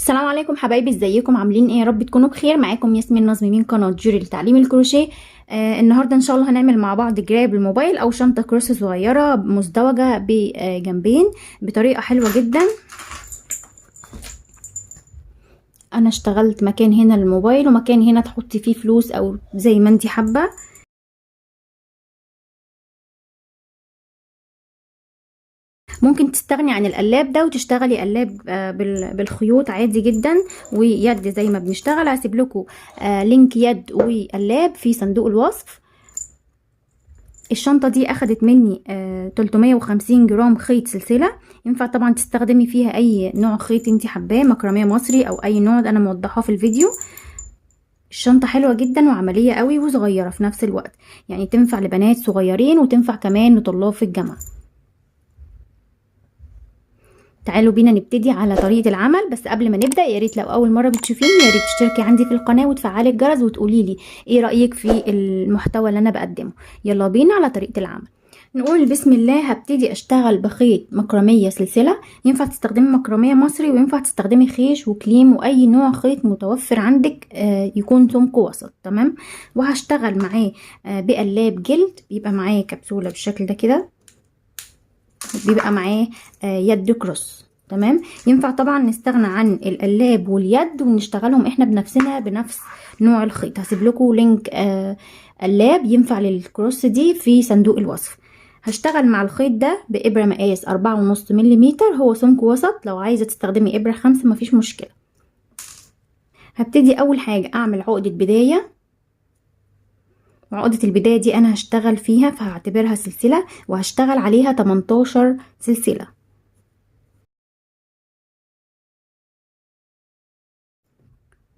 السلام عليكم حبايبي، ازيكم عاملين ايه؟ يا رب تكونوا بخير. معاكم ياسمين نظمي من قناه جوري لتعليم الكروشيه. النهارده ان شاء الله هنعمل مع بعض جراب الموبايل او شنطه كروس صغيره مزدوجه بجنبين بطريقه حلوه جدا. انا اشتغلت مكان هنا للموبايل ومكان هنا تحطي فيه فلوس او زي ما انتي حابه. ممكن تستغني عن القلاب ده وتشتغلي قلاب بالخيوط عادي جدا، ويد زي ما بنشتغل. هسيب لكم لينك يد وقلاب في صندوق الوصف. الشنطة دي اخدت مني 350 جرام خيط سلسلة. ينفع طبعا تستخدمي فيها اي نوع خيط انت حباه، مكرمية مصري او اي نوع، انا موضحاه في الفيديو. الشنطة حلوة جدا وعملية قوي وصغيرة في نفس الوقت، يعني تنفع لبنات صغيرين وتنفع كمان لطلاب في الجامعة. تعالوا بينا نبتدي على طريقة العمل. بس قبل ما نبدأ، يا ريت لو أول مرة بتشوفيني يا ريت تشتركي عندي في القناة وتفعلي الجرس وتقولي لي ايه رأيك في المحتوى اللي أنا بقدمه. يلا بينا على طريقة العمل. نقول بسم الله. هبتدي اشتغل بخيط مكرمية سلسلة. ينفع تستخدمي مكرمية مصري وينفع تستخدمي خيش وكليم واي نوع خيط متوفر عندك يكون سمكه وسط. تمام. وهشتغل معاه بقلاب جلد، بيبقى معاه كبسولة بالشكل ده كده، بيبقى معاه يد كروس. تمام. ينفع طبعا نستغنى عن القلاب واليد ونشتغلهم احنا بنفسنا بنفس نوع الخيط. هسيب لكم لينك قلاب ينفع للكروس دي في صندوق الوصف. هشتغل مع الخيط ده بإبرة مقاس 4.5 مليمتر، هو سمك وسط. لو عايزة تستخدمي إبرة 5 مفيش مشكلة. هبتدي أول حاجة أعمل عقدة بداية. عقدة البداية دي أنا هشتغل فيها فهعتبرها سلسلة، وهشتغل عليها 18 سلسلة.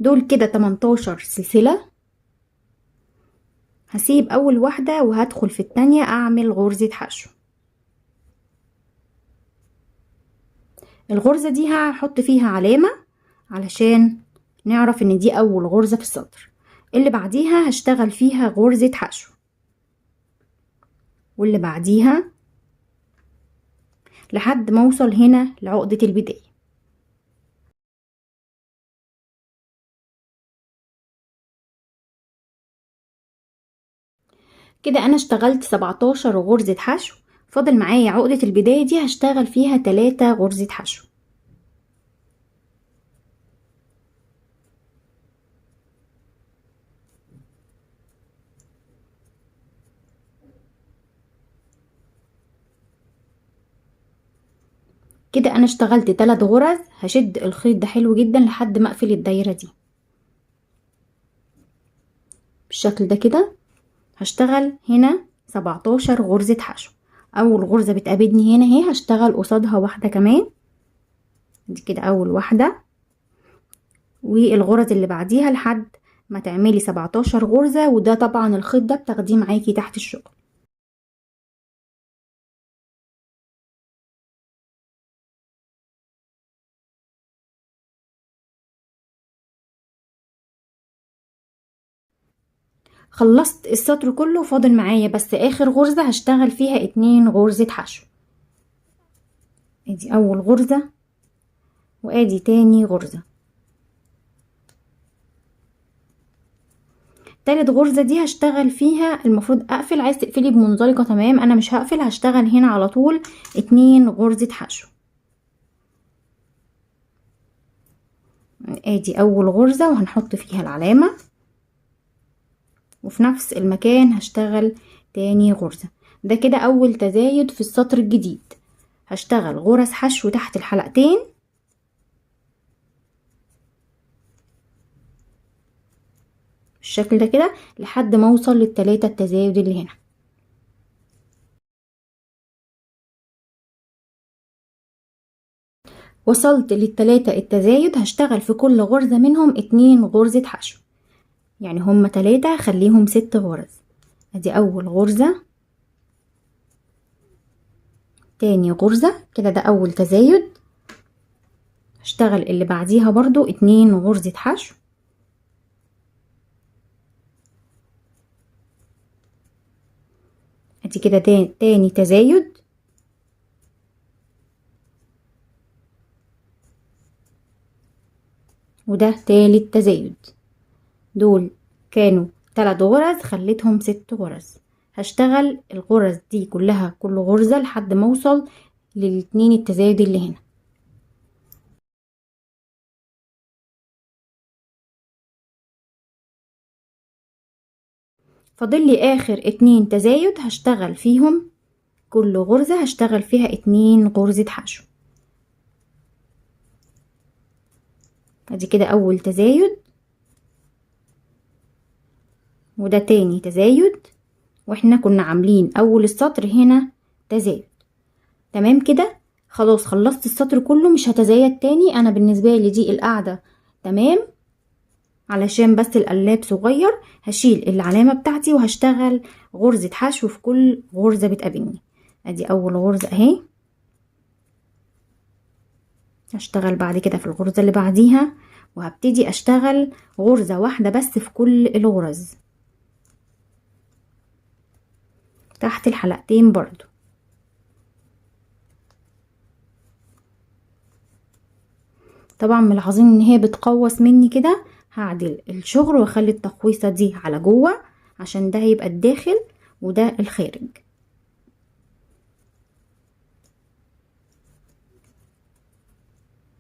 دول كده 18 سلسلة. هسيب اول واحدة وهدخل في التانية اعمل غرزة حشو. الغرزة دي هحط فيها علامة علشان نعرف ان دي اول غرزة في السطر. اللي بعديها هشتغل فيها غرزة حشو، واللي بعديها لحد ما اوصل هنا لعقدة البداية. كده انا اشتغلت 17 غرزة حشو. فاضل معايا عقدة البداية دي هشتغل فيها 3 غرزة حشو. كده انا اشتغلت 3 غرز. هشد الخيط ده حلو جدا لحد ما اقفل الدايرة دي بالشكل ده كده. هشتغل هنا 17 غرزة حشو. اول غرزة بتقابلني هنا اهي، هشتغل قصادها واحدة كمان. دي كده اول واحدة، والغرز اللي بعديها لحد ما تعملي 17 غرزة. وده طبعا الخيط ده بتاخديه معاكي تحت الشغل. خلصت السطر كله، فاضل معايا بس اخر غرزة هشتغل فيها 2 غرزة حشو. ادي اول غرزة وادي تاني غرزة. تالت غرزة دي هشتغل فيها، المفروض اقفل، عايز تقفلي بمنزلقة تمام، انا مش هقفل، هشتغل هنا على طول 2 غرزة حشو. ادي اول غرزة وهنحط فيها العلامة، وفي نفس المكان هشتغل تاني غرزة. ده كده اول تزايد في السطر الجديد. هشتغل غرز حشو تحت الحلقتين بالشكل ده كده لحد ما اوصل للتلاتة التزايد اللي هنا. وصلت للتلاتة التزايد، هشتغل في كل غرزة منهم 2 غرزة حشو، يعني هما 3 خليهم 6 غرز. ادي اول غرزة، تاني غرزة كده، ده اول تزايد. هشتغل اللي بعديها برضو 2 غرزة حشو. ادي كده تاني تزايد. وده تالت تزايد. دول كانوا 3 غرز خليتهم 6 غرز. هشتغل الغرز دي كلها كل غرزة لحد ما اوصل للاتنين التزايد اللي هنا. فاضل لي اخر 2 تزايد هشتغل فيهم كل غرزة هشتغل فيها 2 غرزة حشو. ادي كده اول تزايد، وده تاني تزايد، واحنا كنا عاملين اول السطر هنا تزايد. تمام كده، خلاص خلصت السطر كله، مش هتزايد تاني. انا بالنسبة لي دي القاعدة تمام، علشان بس القلاب صغير. هشيل العلامة بتاعتي وهشتغل غرزة حشو في كل غرزة بتقابلني. ادي اول غرزة اهي، هشتغل بعد كده في الغرزة اللي بعديها، وهبتدي اشتغل غرزة واحدة بس في كل الغرز تحت الحلقتين برضو. طبعا ملاحظين ان هي بتقوس مني كده، هعدل الشغل واخلي التقويصة دي على جوه عشان ده هيبقى الداخل وده الخارج.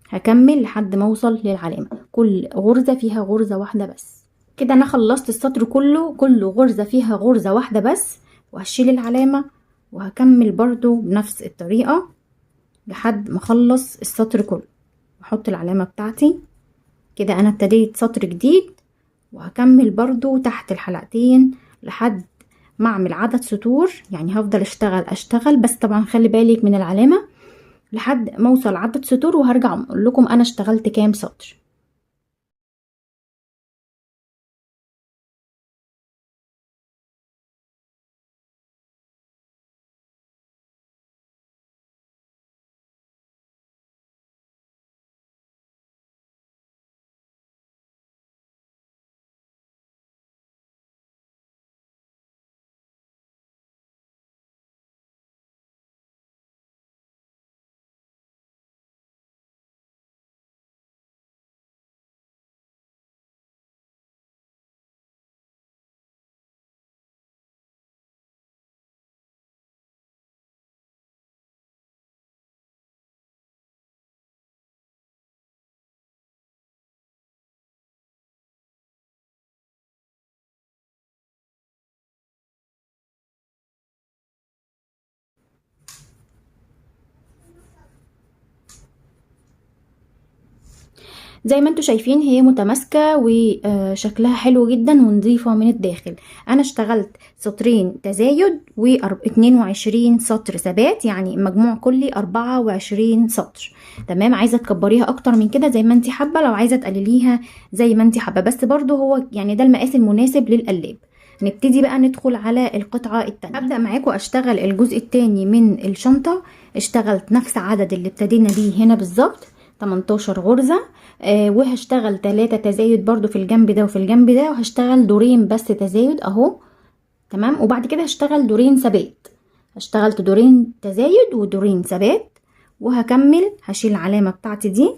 هكمل لحد ما اوصل للعلامة، كل غرزة فيها غرزة واحدة بس. كده انا خلصت السطر كله، كل غرزة فيها غرزة واحدة بس، وهشيل العلامة وهكمل برضو بنفس الطريقة لحد ما اخلص السطر كله واحط العلامة بتاعتي. كده انا ابتديت سطر جديد، وهكمل برضو تحت الحلقتين لحد ما اعمل عدد سطور. يعني هفضل اشتغل بس طبعا خلي بالك من العلامة لحد ما اوصل عدد سطور، وهرجع اقول لكم انا اشتغلت كام سطر. زي ما انتوا شايفين هي متماسكة وشكلها حلو جدا ونظيفة من الداخل. انا اشتغلت سطرين تزايد و22 سطر ثبات، يعني مجموع كلي 24 سطر. تمام، عايزة تكبريها اكتر من كده زي ما انت حابة، لو عايزة تقلليها زي ما انت حابة، بس برضو هو يعني ده المقاس المناسب للقلاب. نبتدي بقى ندخل على القطعة التانية. هبدأ معاكم اشتغل الجزء التاني من الشنطة. اشتغلت نفس عدد اللي ابتدينا بيه هنا بالظبط، 18 غرزة. وهشتغل 3 تزايد برضو في الجنب ده وفي الجنب ده، وهشتغل دورين بس تزايد اهو. تمام، وبعد كده هشتغل دورين ثبات. اشتغلت دورين تزايد ودورين ثبات، وهكمل هشيل العلامة بتاعتي دي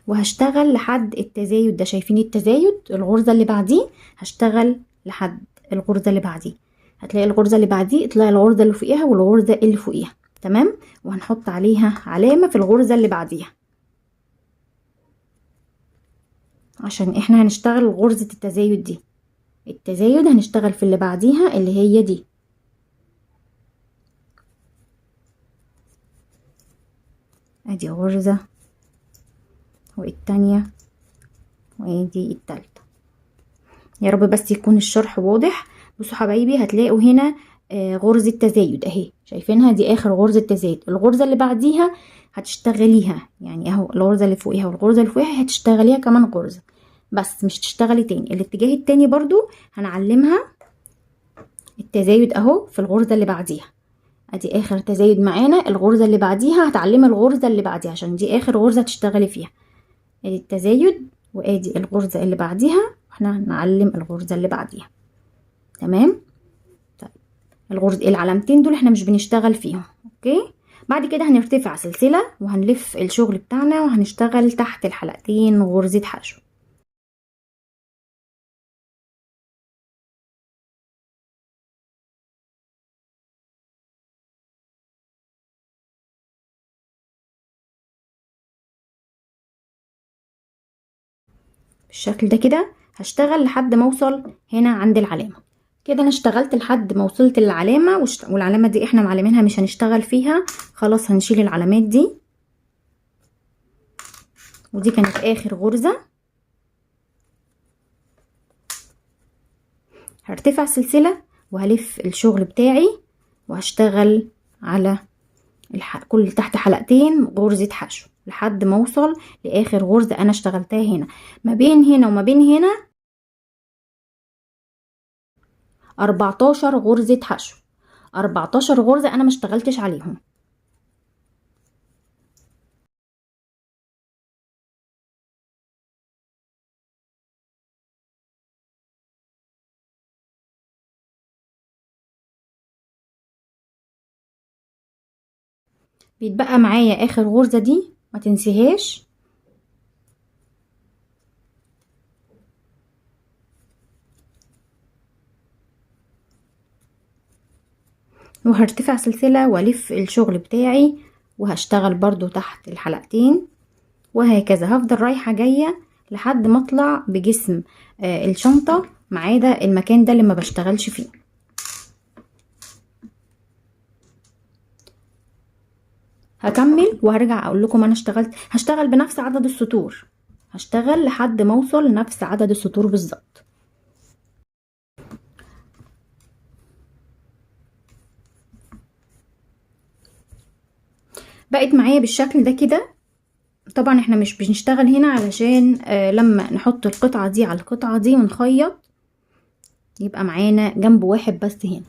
وهشتغل لحد التزايد ده. شايفين التزايد؟ الغرزة اللي بعديه هشتغل لحد الغرزة اللي بعديه، هتلاقي الغرزة اللي بعديه تلاقي الغرزة اللي فوقيها والغرزة اللي فوقيها. تمام، وهنحط عليها علامة في الغرزة اللي بعديها عشان احنا هنشتغل غرزة التزايد دي. التزايد هنشتغل في اللي بعديها اللي هي دي. ادي غرزة والتانية وادي التالتة. يا رب بس يكون الشرح واضح. بصوا حبايبي، هتلاقوا هنا غرزة تزايد اهي، شايفينها؟ دي اخر غرزة تزايد. الغرزة اللي بعديها هتشتغليها، يعني اهو الغرزة اللي فوقيها والغرزة اللي فوقيها هتشتغليها كمان غرزة بس، مش تشتغلي تاني. الاتجاه التاني برضو هنعلمها التزايد اهو في الغرزة اللي بعديها. ادي اخر تزايد معانا، الغرزة اللي بعديها هتعلمي الغرزة اللي بعديها عشان دي اخر غرزة تشتغلي فيها. ادي التزايد وادي الغرزة اللي بعديها، احنا هنعلم الغرزة اللي بعديها. تمام، طيب العلامتين دول احنا مش بنشتغل فيهم. اوكي، بعد كده هنرتفع سلسلة وهنلف الشغل بتاعنا وهنشتغل تحت الحلقتين غرزة حشو. بالشكل ده كده هشتغل لحد ما اوصل هنا عند العلامة. كده انا اشتغلت لحد ما وصلت للعلامة والعلامة دي احنا معلمينها مش هنشتغل فيها خلاص، هنشيل العلامات دي. ودي كانت اخر غرزة. هرتفع سلسلة وهلف الشغل بتاعي وهشتغل على كل تحت حلقتين غرزة حشو لحد ما اوصل لاخر غرزة انا اشتغلتها هنا. ما بين هنا وما بين هنا 14 غرزة حشو، 14 غرزة انا ما اشتغلتش عليهم. بيتبقى معايا اخر غرزة دي ما تنسيهاش. وهرتفع سلسلة والف الشغل بتاعي وهشتغل برضو تحت الحلقتين، وهكذا هفضل رايحة جاية لحد ما اطلع بجسم الشنطة ما عدا المكان ده اللي ما بشتغلش فيه. هكمل وهرجع اقول لكم انا هشتغل بنفس عدد السطور، هشتغل لحد ما اوصل لنفس عدد السطور بالظبط. بقت معايا بالشكل ده كده. طبعا احنا مش بنشتغل هنا علشان لما نحط القطعة دي على القطعة دي ونخيط يبقى معانا جنب واحد بس هنا.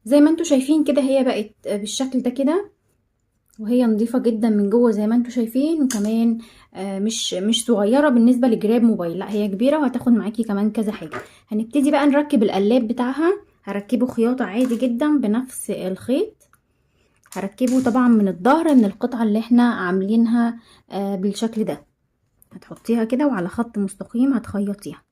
زي ما انتوا شايفين كده هي بقت بالشكل ده كده، وهي نظيفة جدا من جوه زي ما انتوا شايفين. وكمان مش صغيرة بالنسبة لجراب موبايل، لا هي كبيرة وهتاخد معاكي كمان كذا حاجة. هنبتدي بقى نركب القلاب بتاعها. هركبه خياطة عادي جدا بنفس الخيط. هركبه طبعا من الظهر من القطعة اللي احنا عاملينها بالشكل ده. هتحطيها كده وعلى خط مستقيم هتخيطيها.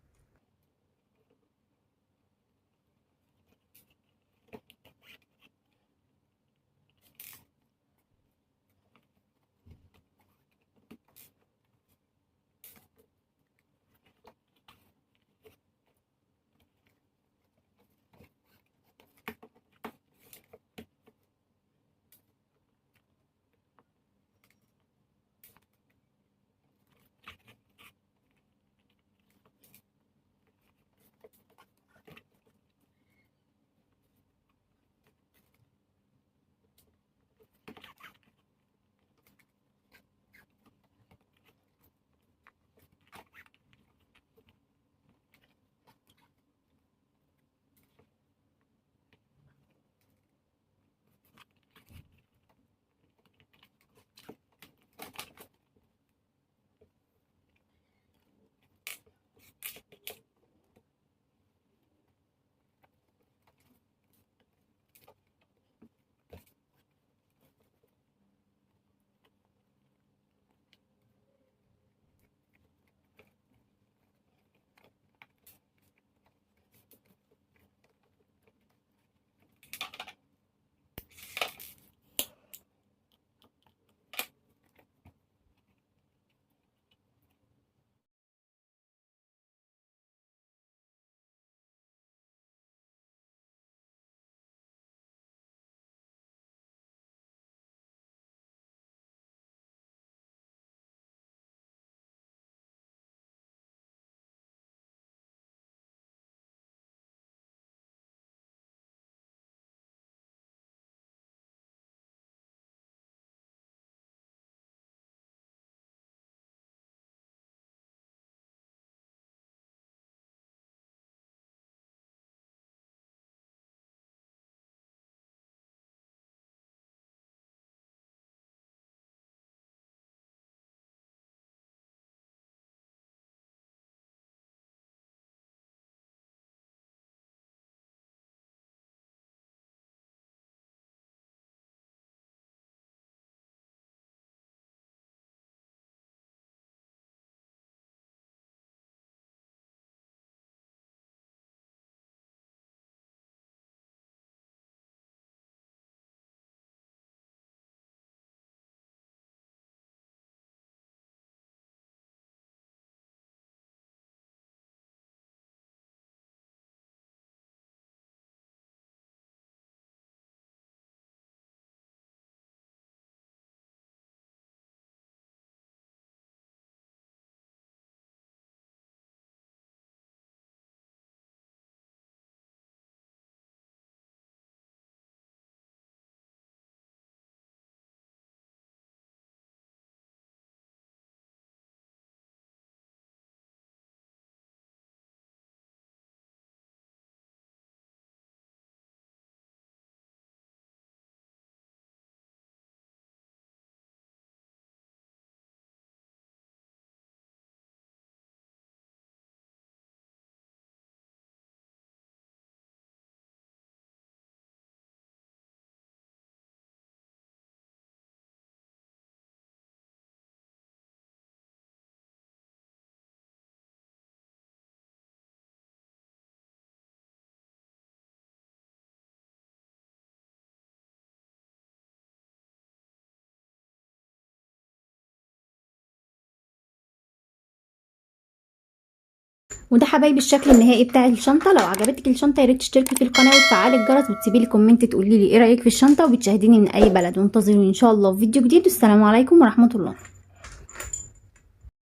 وده حبايبي الشكل النهائي بتاع الشنطه. لو عجبتك الشنطه يا ريت تشتركي في القناه وتفعلي الجرس وتسيبي لي كومنت تقولي لي ايه رايك في الشنطه، وبتشاهديني من اي بلد. وانتظروني ان شاء الله في فيديو جديد. والسلام عليكم ورحمه الله.